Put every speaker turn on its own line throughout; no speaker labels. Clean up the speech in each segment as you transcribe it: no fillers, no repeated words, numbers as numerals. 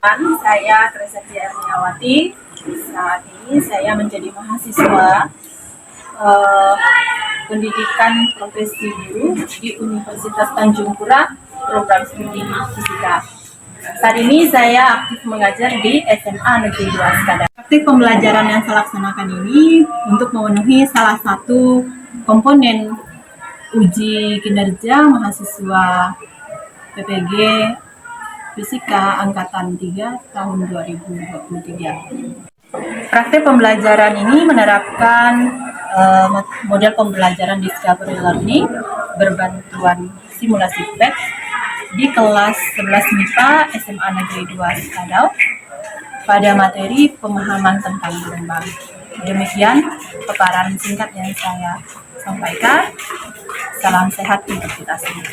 Saya Tresati Erniawati. Saat ini saya menjadi mahasiswa pendidikan profesi guru di Universitas Tanjung Pura, program studi fisika. Saat ini saya aktif mengajar di SMA Negeri 2 Skadar. Praktik pembelajaran yang saya laksanakan ini untuk memenuhi salah satu komponen uji kinerja mahasiswa PPG Fisika Angkatan 3 tahun 2023. Praktik pembelajaran ini menerapkan model pembelajaran discovery learning berbantuan simulasi PET di kelas 11 MIPA SMA Negeri 2 Skadau pada materi pemahaman tentang gelombang. Demikian paparan singkat yang saya sampaikan. Salam sehat untuk kita semua.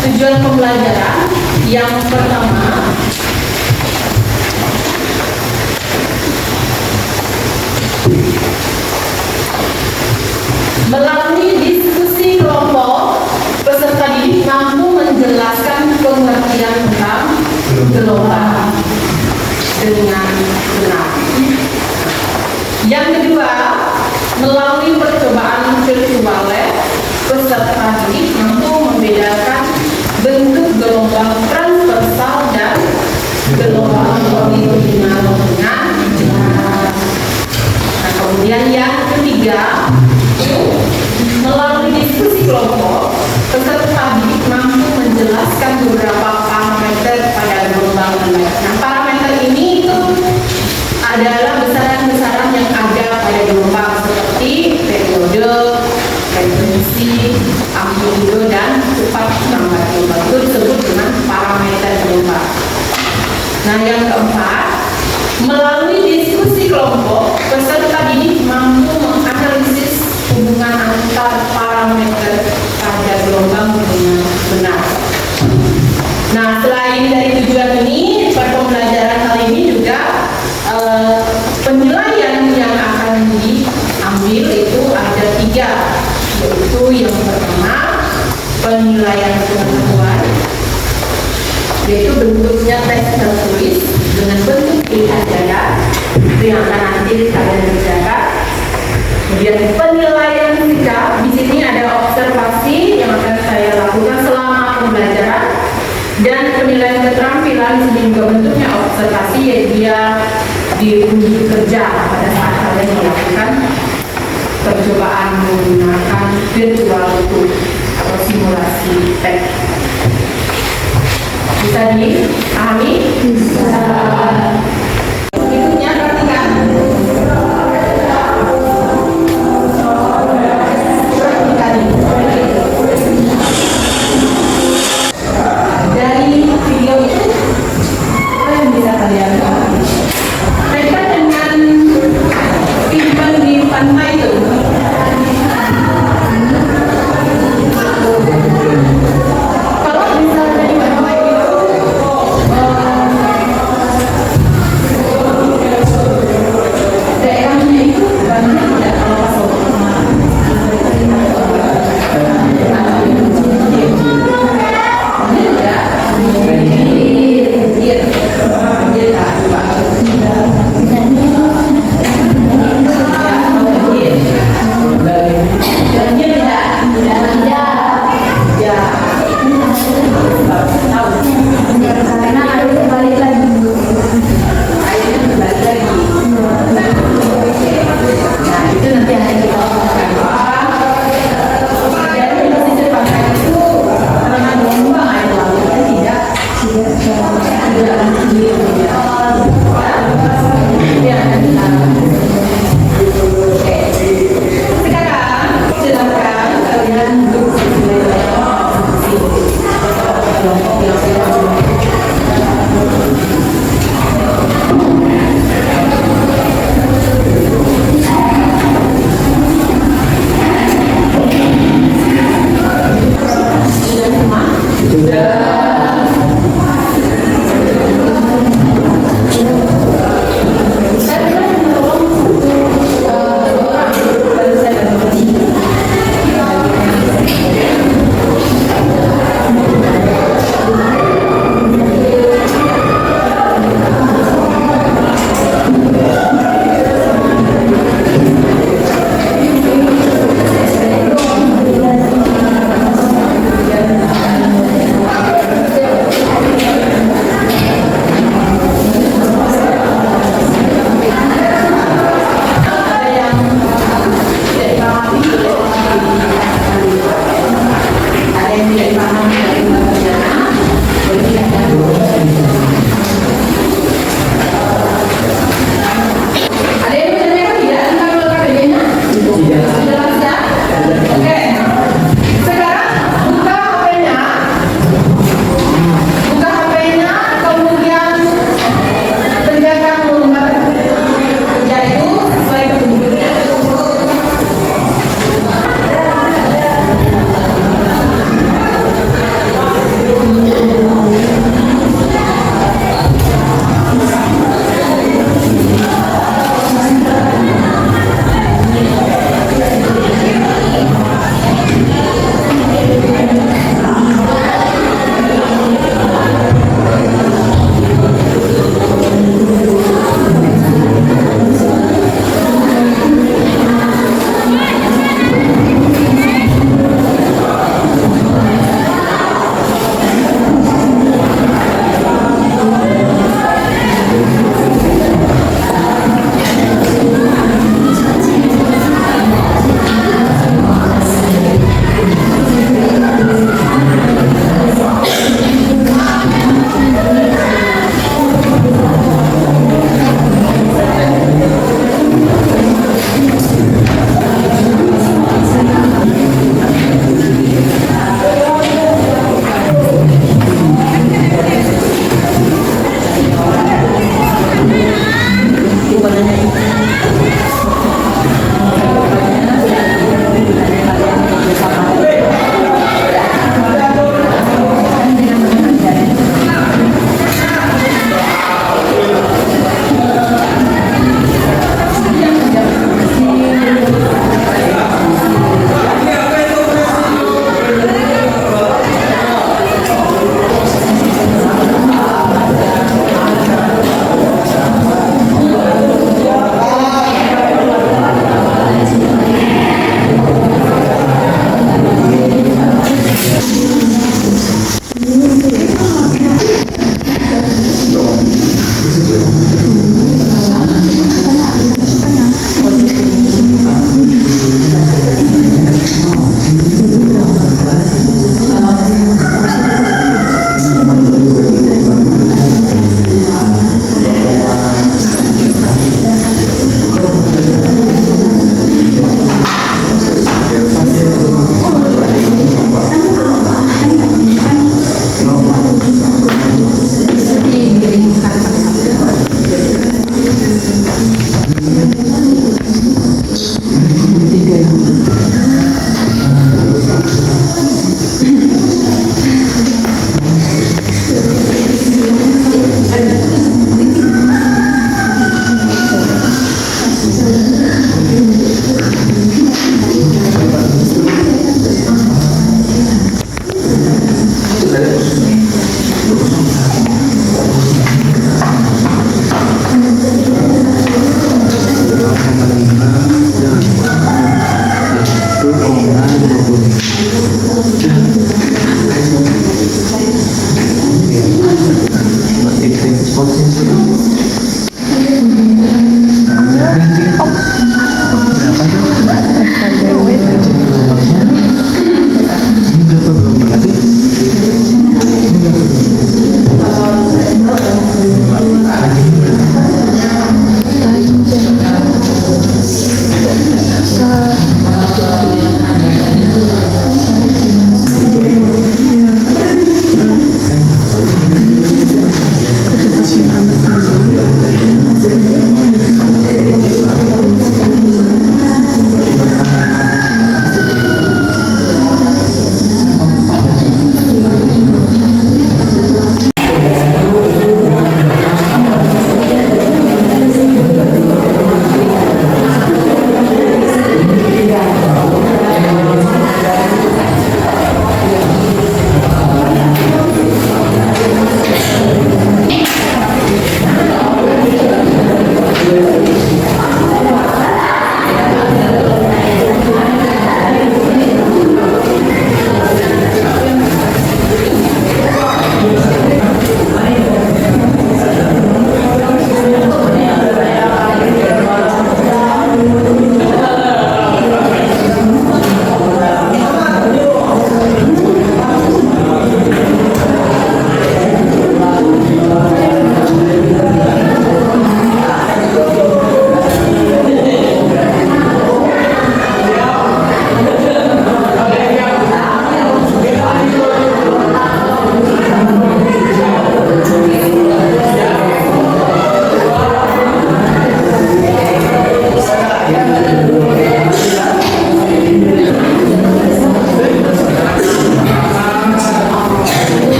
Tujuan pembelajaran yang pertama
gelombang dengan benar. Yang kedua, melalui percobaan virtual lab, peserta didik mampu membedakan bentuk gelombang transversal dan gelombang longitudinal dengan jelas. Nah, kemudian yang ketiga, melalui diskusi kelompok, peserta didik mampu menjelaskan beberapa parameter pada gelombang lab. Nah, parameter ini itu adalah besaran-besaran yang ada pada gelombang seperti periode, frekuensi, amplitudo, dan cepat lambat gelombang. Itu disebut dengan parameter gelombang. Nah, yang keempat, melalui diskusi kelompok, peserta didik mampu menganalisis hubungan antar parameter pada gelombang dengan benar. Nah, selain dari tujuan ini, pada pembelajaran kali ini juga penilaian yang akan diambil itu ada 3, yaitu yang pertama penilaian pengetahuan, yaitu bentuknya tes tertulis dengan bentuk pilihan ganda, itu yang akan nanti kalian kerjakan. Kemudian penilaian sikap, di sini ada observasi yang akan saya lakukan selama pembelajaran, dan penilaian keterampilan di sini juga bentuknya observasi, yaitu dia diuji kerja pada saat kalian melakukan percobaan menggunakan virtual tool atau simulasi tes. Bisa dipahami? Bisa. Berikutnya perhatikan. Dari video itu apa yang bisa kalian lihat? Mereka dengan kehidupan di pantai itu. Kalau misalnya di pantai itu daerahnya itu banyak tidak kalau masuk.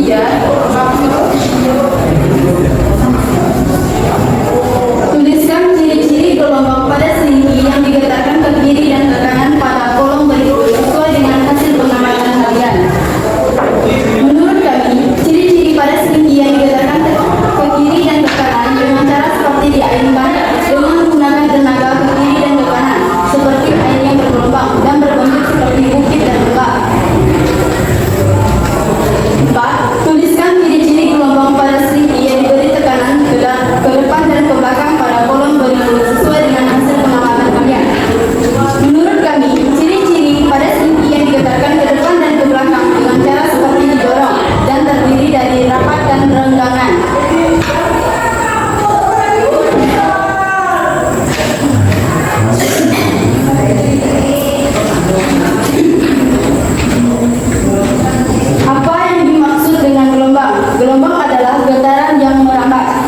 3. Tuliskan ciri-ciri gelombang pada selingki yang digetarkan ke kiri dan ke kanan pada kolom berikut sesuai dengan hasil pengamatan kalian. Menurut kami, ciri-ciri pada selingki yang digetarkan ke kiri dan ke kanan dengan cara seperti diainkan dengan menggunakan tenaga ke kiri dan ke kanan, seperti air yang bergelombang dan berbentuk seperti bukit dan lembah. 4. Tuliskan ciri-ciri gelombang pada selingki yang diberi tekanan ke depan dan ke belakang pada kolom berikut sesuai dengan hasil pengamatan kalian. Menurut kami, ciri-ciri pada selingki yang digetarkan ke depan dan ke belakang dengan cara seperti didorong dan terdiri dari rapat dan renggangan. Apa yang dimaksud dengan gelombang? Gelombang adalah getaran yang merambat.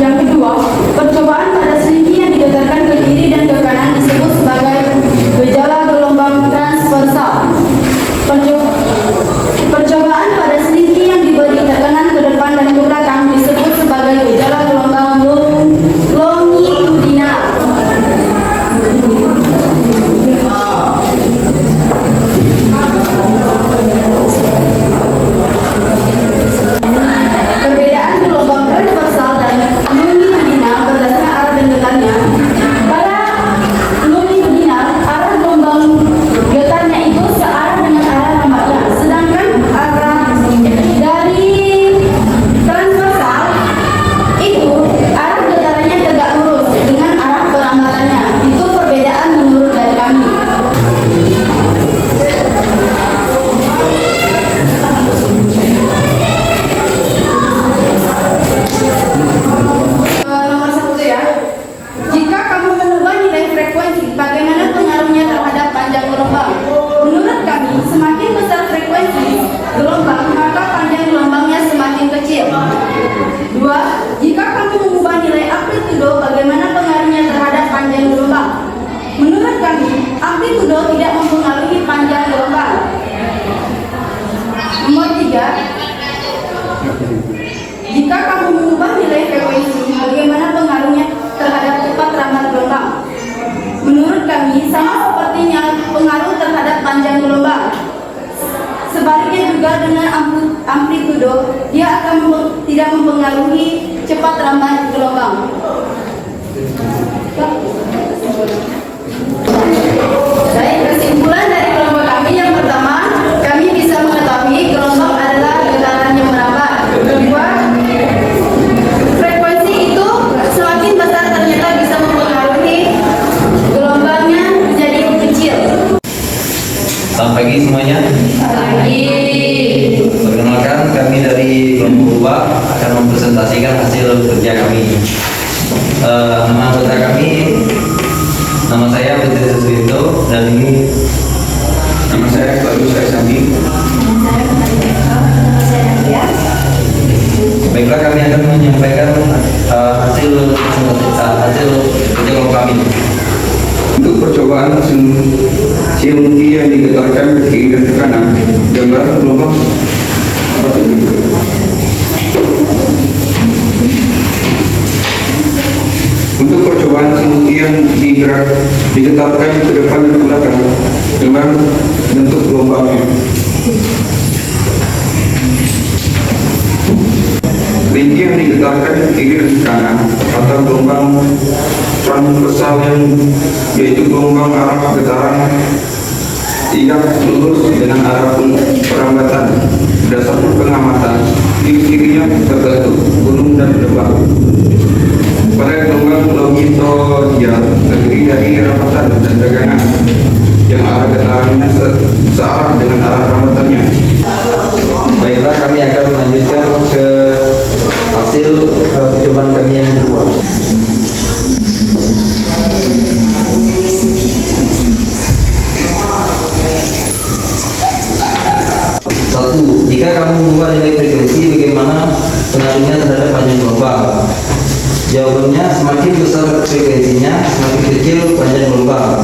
Yang kedua, percobaan pada selingki yang digetarkan ke kiri dan ke kanan disebut sebagai gejala gelombang transversal. Percobaan pada selingki yang diberi tekanan ke depan dan ke belakang disebut sebagai gejala gelombang longitudinal. Perbedaan gelombang transversal dan longitudinal berdasarkan arah dan getarnya. Pada longitudinal, arah gelombang getarnya itu searah dengan arah rambatnya, sedangkan arah dari transversal itu arah getarannya tegak lurus dengan arah perambatannya. Itu perbedaan menurut dari kami. Nomor 1 ya. Jika kamu mengubah nilai frekuensi, bagaimana pengaruhnya terhadap panjang gelombang? Menurut kami, semakin besar frekuensi gelombang, maka panjang gelombangnya semakin kecil. 2. Jika kamu mengubah nilai amplitudo, bagaimana pengaruhnya terhadap panjang gelombang? Menurut kami, amplitudo tidak mempengaruhi panjang gelombang. Nomor 3. Jika kamu mengubah nilai frekuensi, bagaimana pengaruhnya terhadap cepat rambat gelombang? Menurut kami, sama sepertinya pengaruh terhadap panjang gelombang. Sebaliknya juga dengan amplitudo, dia akan tidak mempengaruhi cepat rambat gelombang. Baik, kesimpulan dari kelompok kami yang pertama, kami bisa mengetahui gelombang adalah getaran yang merambat. Kedua, frekuensi itu semakin besar ternyata bisa mempengaruhi gelombangnya menjadi kecil.
Selamat pagi semuanya.
Lagi.
Perkenalkan, kami dari kelompok 2 akan mempresentasikan hasil kerja kami. Nama anggota kami, nama saya Putri Suswinto, dan ini
Nama saya Bagus Sandi.
baiklah, kami akan menyampaikan hasil kerja kelompok kami.
Untuk percobaan selingki yang digetarkan ke kiri dan ke kanan, gambar gelombang seperti ini. Untuk percobaan selingki yang digetarkan ke depan dan ke belakang, gambar bentuk gelombangnya. Selingki yang digetarkan ke kiri dan ke kanan atau gelombang transversal yaitu gelombang arah getaran yang lurus dengan arah perambatan. Berdasarkan pengamatan, di kirinya terbentuk gunung dan lembah. Pada gelombang longitudinal terdiri dari rapatan dan tegangan yang arah getarannya searah dengan arah rambatannya.
Baiklah, kami akan melanjutkan ke hasil percobaan kami yang kedua. Satu, jika kamu mengubah nilai frekuensi, bagaimana pengaruhnya terhadap panjang gelombang? Jawabannya, semakin besar frekuensinya, semakin kecil panjang gelombang.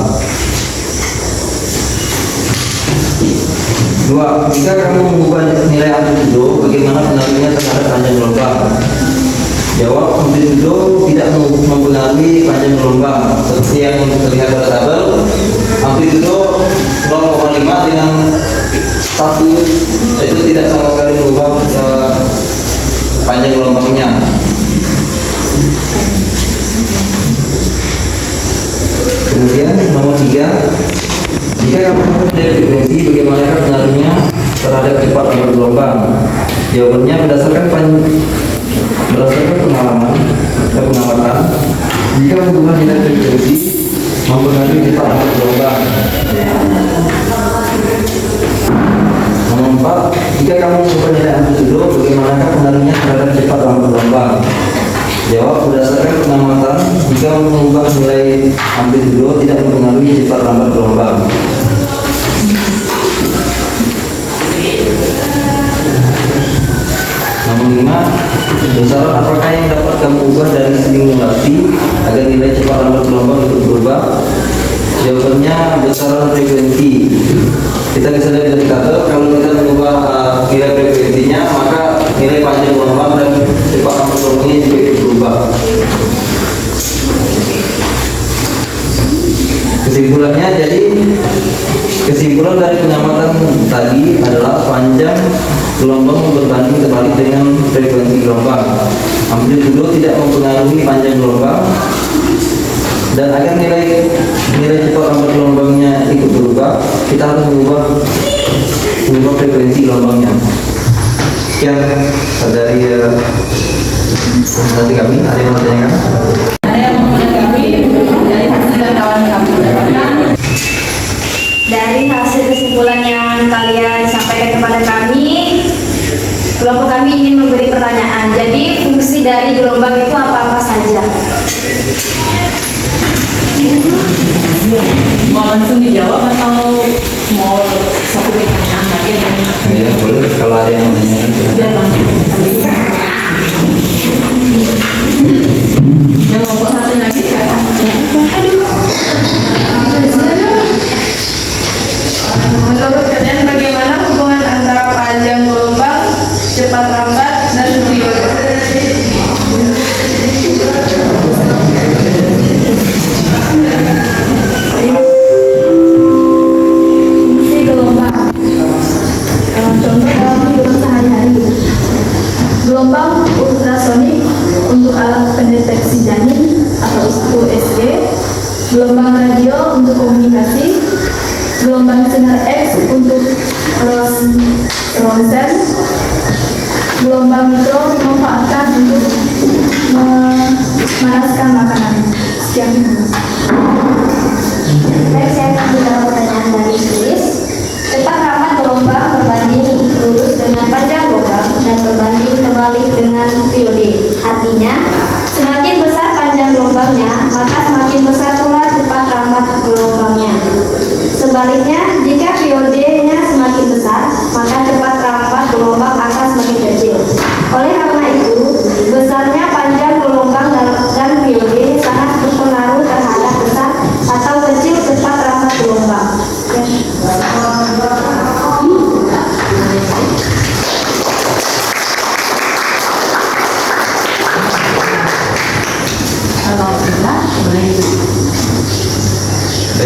Dua, jika kamu mengubah nilai amplitudo, bagaimana pengaruhnya terhadap panjang gelombang? Jawab, amplitudo tidak mempengaruhi panjang gelombang. Seperti yang terlihat pada tabel, amplitudo 0,5 dengan 1 itu tidak sama sekali mengubah panjang gelombangnya. Kemudian nomor 3, jika kamu menggunakan frekuensi, bagaimana pengaruhnya terhadap cepat lambat gelombang? Jawabannya berdasarkan pengalaman atau pengamatan, jika mengubah nilai frekuensi mempengaruhi cepat lambat gelombang. Nomor 4, jika kamu mengubah nilai amplitudo, bagaimana pengaruhnya terhadap cepat lambat gelombang? Jawab, berdasarkan pengamatan, jika mengubah nilai amplitudo tidak mempengaruhi cepat lambat gelombang. Nomor 5, besaran apakah yang dapat kamu ubah dari simulasi agar nilai cepat lambat gelombang itu berubah? Jawabannya besaran frekuensi. Kita bisa lihat dari tabel, kalau kita mengubah nilai frekuensinya, maka nilai panjang gelombang dan cepat lambat gelombangnya juga ikut berubah. Kesimpulannya, jadi kesimpulan dari pengamatan tadi adalah panjang gelombang berbanding terbalik dengan frekuensi gelombang. Amplitudo tidak mempengaruhi panjang gelombang, dan agar nilai cepat lambat gelombangnya ikut berubah, kita harus mengubah frekuensi gelombangnya. Sekian dari presentasi kami. Ada yang mau tanyakan?
Ada yang mau menanggapi dari hasil yang kawan kami dapatkan?
Dari hasil kesimpulan yang kalian sampaikan kepada kami, kelompok kami ingin memberi pertanyaan. Jadi fungsi dari gelombang itu apa-apa saja?
Mau langsung dijawab atau mau satu pertanyaan lagi?
Ya, boleh. Kalau ada yang mau tanyakan,
Biar langsung. Yang kelompok satu lagi siapa?
Menurut kalian bagaimana hubungan antara panjang gelombang, cepat lambat, dan periode? Fungsi gelombang. Contoh dalam kehidupan sehari-hari. Gelombang ultrasonik untuk alat pendeteksi janin atau USG, gelombang radio untuk komunikasi, gelombang sinar X untuk ronsen, gelombang mikro dimanfaatkan untuk memanaskan makanan. Sekian. Baik, saya akan menjawab pertanyaan dari tulis. Cepat lambat gelombang berbanding lurus dengan panjang gelombang dan berbanding terbalik dengan periode. Artinya, semakin besar panjang gelombangnya, maka semakin besar pula cepat lambat gelombangnya. Sebaliknya, jika periodenya semakin besar, maka cepat lambat gelombang akan semakin kecil. Oleh karena itu, besarnya panjang gelombang dan periode sangat berpengaruh terhadap besar atau kecil cepat lambat gelombang.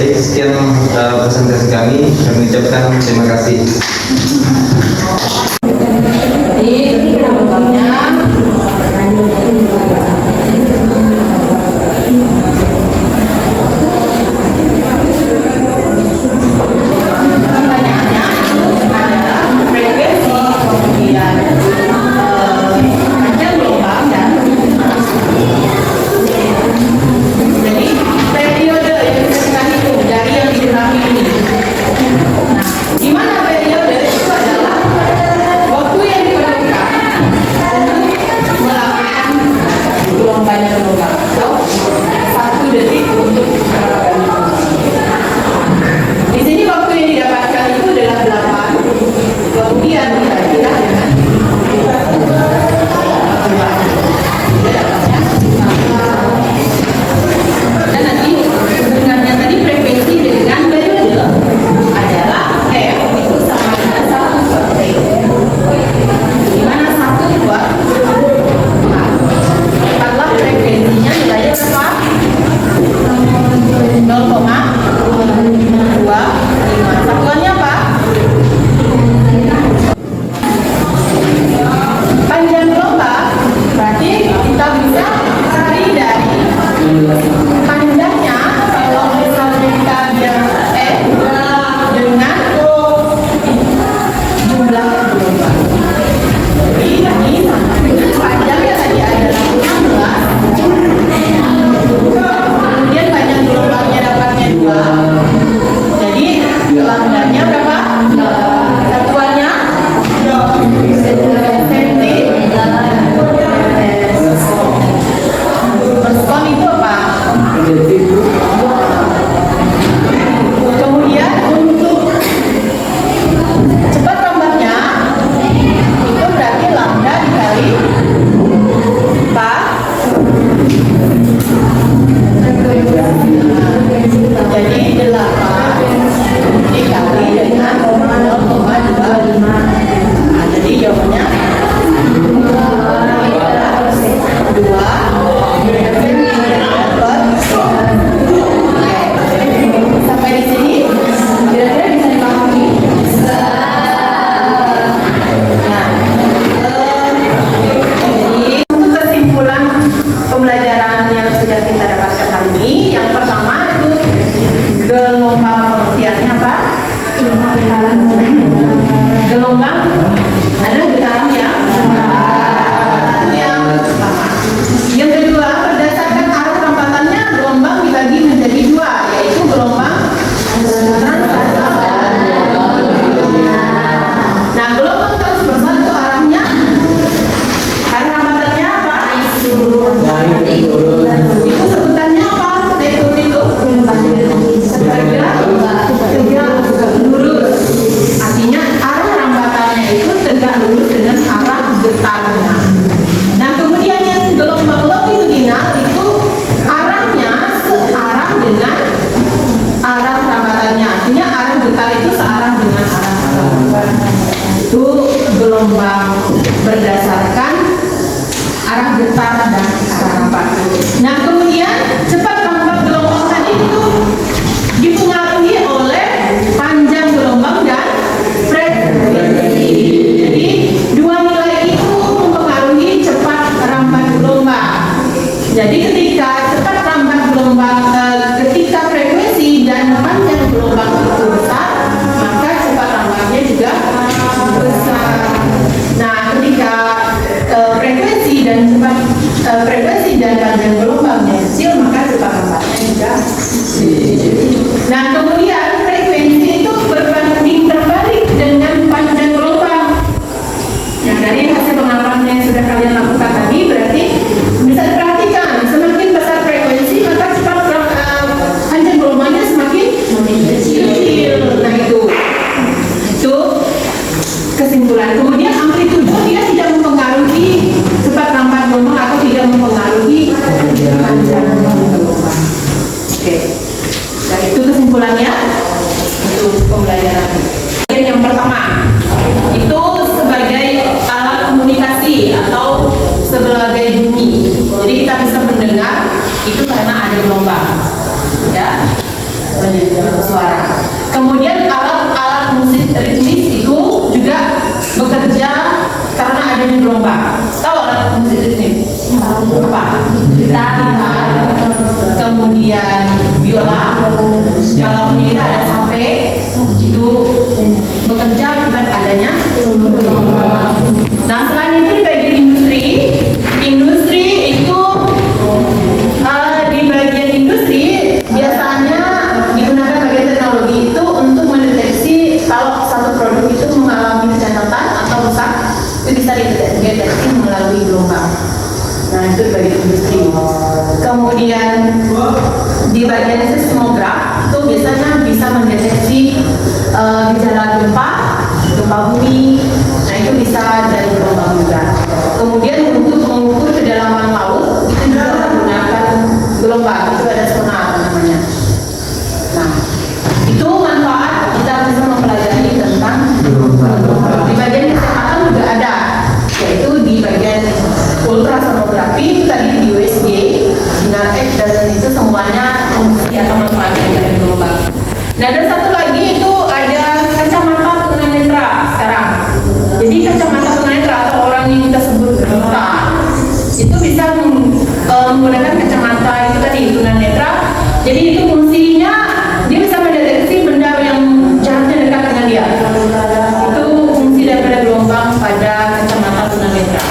baik, sekian presentasi kami. Kami ucapkan terima kasih.
Jadi gelombangnya pertanyaannya adalah frekuensi, kemudian panjang gelombang dan jadi periode yang kita hitung dari yang di grafik ini. Nah, di mana periode itu adalah
berdasarkan arah getar dan arah rampat. Nah, kemudian cepat rampat gelombang tadi itu dipengaruhi oleh panjang gelombang dan frekuensi. Jadi dua nilai itu mempengaruhi cepat rampat gelombang. Jadi ketika cepat rampat gelombang, ketika frekuensi dan panjang gelombang itu besar, maka cepat rambatnya juga besar. Nah, ketika frekuensi dan panjang gelombangnya kecil, maka cepat rambatnya juga kecil. Nah, kemudian frekuensi itu berbanding terbalik dengan panjang gelombang. Nah, dari hasil pengamatan yang sudah kalian lakukan tadi, berarti bisa diperhatikan semakin besar frekuensi maka cepat panjang gelombangnya semakin kecil. Nah, itu kesimpulan. Kemudian amplitudo dia tidak mempengaruhi cepat rampat gelombang atau tidak mempengaruhi panjang gelombang. Oke. Nah, itu kesimpulannya untuk pembelajaran. Yang pertama itu sebagai alat komunikasi atau sebagai bunyi. Jadi kita bisa mendengar itu karena ada gelombang, ya, suara. Kemudian alat musik ritmis itu juga bekerja karena adanya gelombang. Tahu alat musik ritmis? Apa? Gitar, kemudian biola. Kalau ini ada sampai itu bekerja akibat adanya gelombang. Nah, selain itu di bagian industri itu di bagian industri biasanya digunakan bagian teknologi itu untuk mendeteksi kalau satu produk itu mengalami kecacatan atau rusak, itu bisa dideteksi melalui gelombang. Nah, itu di bagian industri. Kemudian di bagian seismograf itu biasanya bisa mendeteksi gejala gempa bumi. Nah, itu bisa dari gelombang juga. Kemudian untuk mengukur kedalaman laut itu juga menggunakan gelombang, itu ada sonar namanya. Nah, itu manfaat kita bisa mempelajari tentang di bagian kesehatan juga ada, yaitu di bagian ultrasonografi itu tadi di USG, sinar X, dan itu semuanya fungsi atau manfaatnya dari gelombang. Nah, dan satu lagi itu ada kacamata tunanetra sekarang. Jadi kacamata tunanetra atau orang yang kita sebut buta itu bisa menggunakan kacamata itu tadi tunanetra. Jadi itu fungsinya dia bisa mendeteksi benda yang jaraknya dekat dengan dia. Itu fungsi daripada gelombang pada kacamata tunanetra.